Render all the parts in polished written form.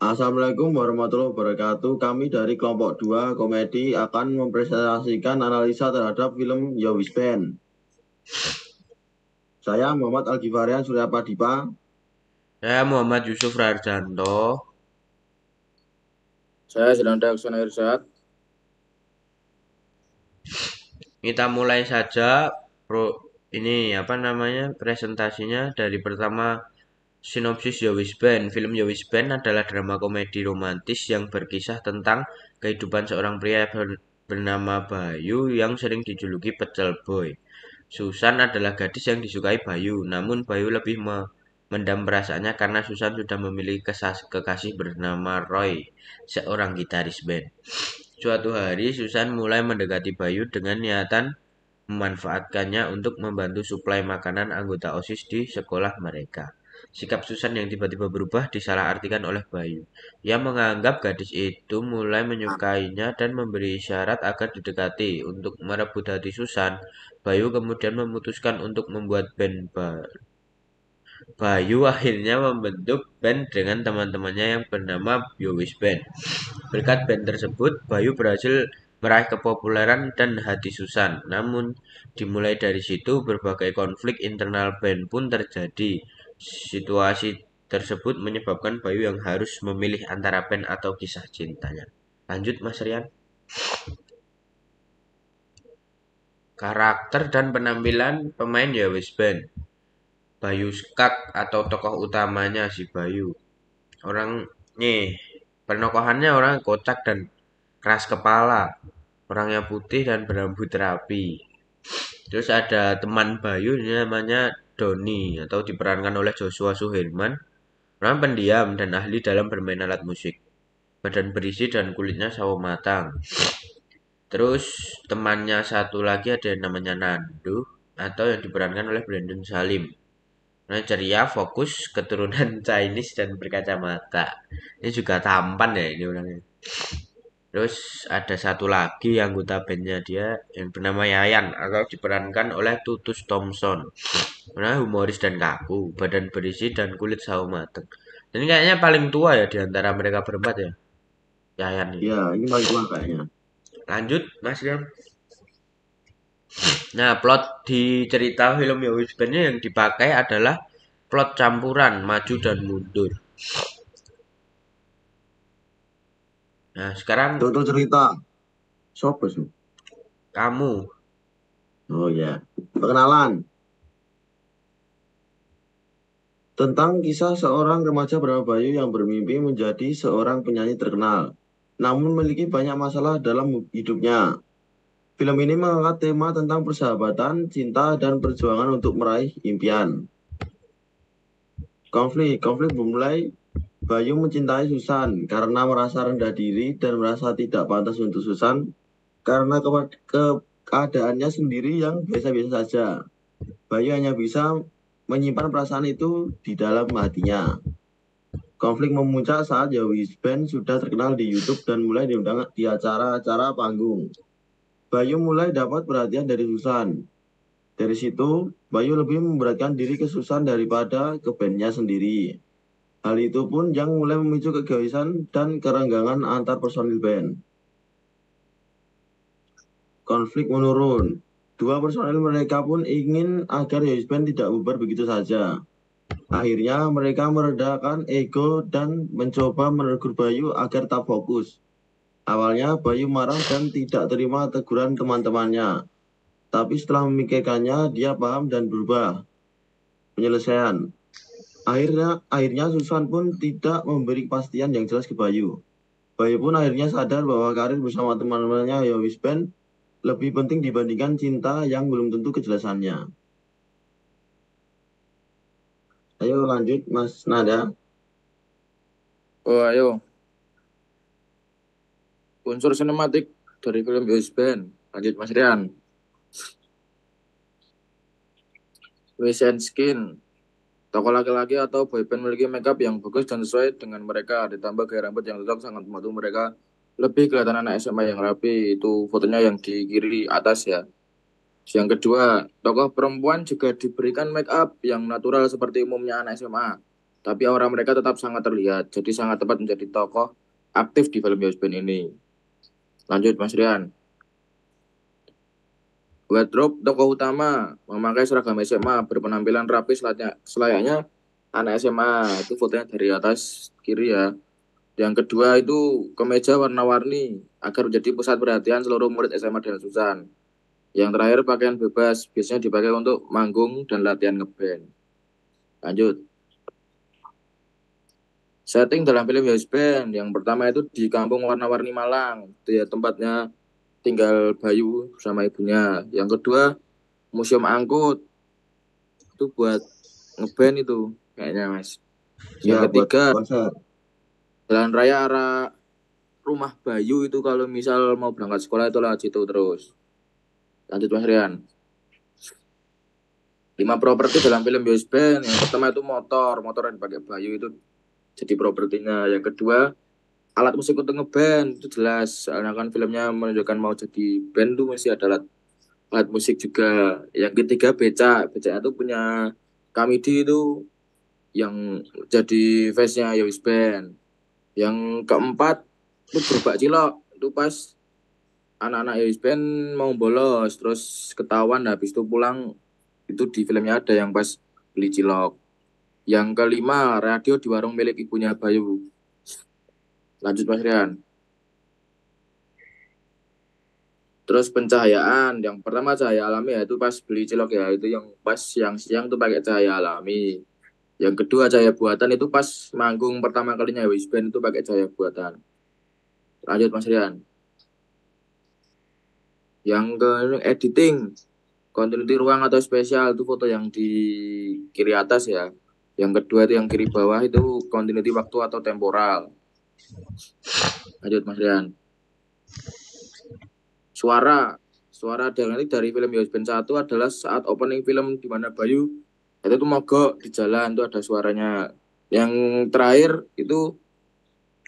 Assalamualaikum warahmatullahi wabarakatuh. Kami dari kelompok 2 komedi akan mempresentasikan analisa terhadap film Yo Wis Band. Saya Muhammad Al-Ghifarian Surya Padipa. Saya Muhammad Yusuf Rarjanto. Saya Zinanda Aksana Irsad. Kita mulai saja presentasinya dari pertama sinopsis Yo Wis Band. Film Yo Wis Band adalah drama komedi romantis yang berkisah tentang kehidupan seorang pria bernama Bayu yang sering dijuluki Pecel Boy. Susan adalah gadis yang disukai Bayu, namun Bayu lebih mendam perasaannya karena Susan sudah memiliki kekasih bernama Roy, seorang gitaris band. Suatu hari, Susan mulai mendekati Bayu dengan niatan memanfaatkannya untuk membantu suplai makanan anggota OSIS di sekolah mereka. Sikap Susan yang tiba-tiba berubah disalahartikan oleh Bayu. Ia menganggap gadis itu mulai menyukainya dan memberi isyarat agar didekati. Untuk merebut hati Susan, Bayu kemudian memutuskan untuk membuat band baru. Bayu akhirnya membentuk band dengan teman-temannya yang bernama Yowis Band. Berkat band tersebut, Bayu berhasil meraih kepopuleran dan hati Susan. Namun, dimulai dari situ berbagai konflik internal band pun terjadi. Situasi tersebut menyebabkan Bayu yang harus memilih antara band atau kisah cintanya. Lanjut Mas Rian. Karakter dan penampilan pemain Yowis Band. Bayu Skak atau tokoh utamanya si Bayu. Orang nih, penokohannya orang kocak dan keras kepala. Orangnya putih dan berambut rapi. Terus ada teman Bayu ini namanya Doni atau diperankan oleh Joshua Suherman. Orang pendiam dan ahli dalam bermain alat musik. Badan berisi dan kulitnya sawo matang. Terus temannya satu lagi ada yang namanya Nandu atau yang diperankan oleh Brandon Salim. Nah, ceria, fokus, keturunan Chinese dan berkacamata. Ini juga tampan ya ini orangnya. Terus ada satu lagi anggota bandnya dia yang bernama Yayan atau diperankan oleh Tutus Thompson. Nah, humoris dan kaku, badan berisi dan kulit sawo mateng. Ini kayaknya paling tua ya di antara mereka berempat ya, Yayan ini. Ya, ini paling tua kayaknya. Lanjut, Mas Rian. Nah, plot di cerita film Yowis Band yang dipakai adalah plot campuran maju dan mundur. Nah, sekarang Tutur cerita. Sopo sih? kamu. Oh ya. Perkenalan. Tentang kisah seorang remaja bernama Bayu yang bermimpi menjadi seorang penyanyi terkenal. Namun memiliki banyak masalah dalam hidupnya. Film ini mengangkat tema tentang persahabatan, cinta, dan perjuangan untuk meraih impian. Konflik dimulai Bayu mencintai Susan karena merasa rendah diri dan merasa tidak pantas untuk Susan karena keadaannya sendiri yang biasa-biasa saja. Bayu hanya bisa menyimpan perasaan itu di dalam hatinya. Konflik memuncak saat Yowis Band sudah terkenal di YouTube dan mulai diundang di acara-acara panggung. Bayu mulai dapat perhatian dari Susan. Dari situ, Bayu lebih memberatkan diri ke Susan daripada ke bandnya sendiri. Hal itu pun yang mulai memicu keegoisan dan kerenggangan antar personil band. Konflik menurun. Dua personil mereka pun ingin agar Yowis Band tidak bubar begitu saja. Akhirnya mereka meredakan ego dan mencoba menegur Bayu agar tak fokus. Awalnya Bayu marah dan tidak terima teguran teman-temannya. Tapi setelah memikirkannya, dia paham dan berubah. Penyelesaian. Akhirnya Susan pun tidak memberi kepastian yang jelas ke Bayu. Bayu pun akhirnya sadar bahwa karir bersama teman-temannya Yowis Band lebih penting dibandingkan cinta yang belum tentu kejelasannya. Ayo lanjut Mas Nada. Oh, ayo. Unsur sinematik dari film Yowis Band. Lanjut Mas Rian. Fashion Skin. Tokoh laki-laki atau boyband memiliki makeup yang bagus dan sesuai dengan mereka. Ditambah gaya rambut yang cocok sangat membantu mereka lebih kelihatan anak SMA yang rapi. Itu fotonya yang di kiri atas ya. Yang kedua, tokoh perempuan juga diberikan make up yang natural seperti umumnya anak SMA. tapi aura mereka tetap sangat terlihat. Jadi sangat tepat menjadi tokoh aktif di film Yowis Band ini. Lanjut Mas Rian. Wardrobe tokoh utama memakai seragam SMA berpenampilan rapi selayaknya anak SMA. Itu fotonya dari atas kiri ya. Yang kedua itu kemeja warna-warni agar menjadi pusat perhatian seluruh murid SMA dan Susan. Yang terakhir pakaian bebas biasanya dipakai untuk manggung dan latihan ngeband. Lanjut. Setting dalam film Yowis Band yang pertama itu di kampung warna-warni Malang. Itu ya tempatnya tinggal Bayu sama ibunya. Yang kedua museum angkut itu buat ngeband itu kayaknya Mas. Yang Ya, buat ketiga konser. jalan raya arah rumah Bayu itu kalau misal mau berangkat sekolah itu lewat situ terus. Lanjut Mas Rian. 5 properti dalam film Yowis Band. Yang pertama itu motor yang dipakai Bayu itu jadi propertinya. Yang kedua alat musik untuk ngeband itu jelas, soalnya kan filmnya menunjukkan mau jadi band tuh mesti ada alat musik juga. Yang ketiga becak itu punya Kamidi itu yang jadi face-nya Yowis Band. Yang keempat itu gerobak cilok itu pas anak-anak Yowis Band mau bolos terus ketahuan habis itu pulang itu di filmnya ada yang pas beli cilok. Yang kelima radio di warung milik ibunya Bayu. Lanjut Mas Rian. Terus pencahayaan, yang pertama cahaya alami ya itu pas beli cilok ya, itu yang pas siang-siang tuh pakai cahaya alami. Yang kedua cahaya buatan itu pas manggung pertama kalinya Yowis Band itu pakai cahaya buatan. Lanjut Mas Rian. Yang ke editing, continuity ruang atau spesial itu foto yang di kiri atas ya. Yang kedua itu yang kiri bawah itu continuity waktu atau temporal. Lanjut Mas Rian. Suara dialektik dari film Yowis Band 1 adalah saat opening film di mana Bayu itu tuh mogok di jalan itu ada suaranya. Yang terakhir itu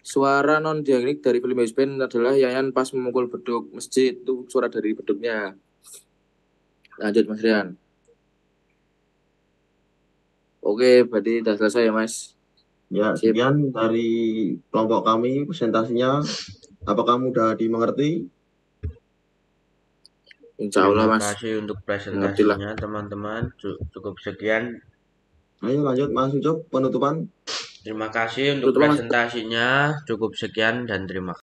suara non dialektik dari film Yowis Band adalah Yayan pas memukul beduk masjid itu suara dari beduknya. Lanjut Mas Rian. Oke, berarti sudah selesai ya Mas. Ya, Sip. sekian dari kelompok kami presentasinya. Apakah mudah dimengerti? Insya Allah Terima Mas. kasih untuk Ngerti lah. presentasinya teman-teman. Cukup sekian. Ayo lanjut Mas Ucup, penutupan. Terima kasih untuk Tutup Mas. presentasinya. Cukup sekian dan terima kasih.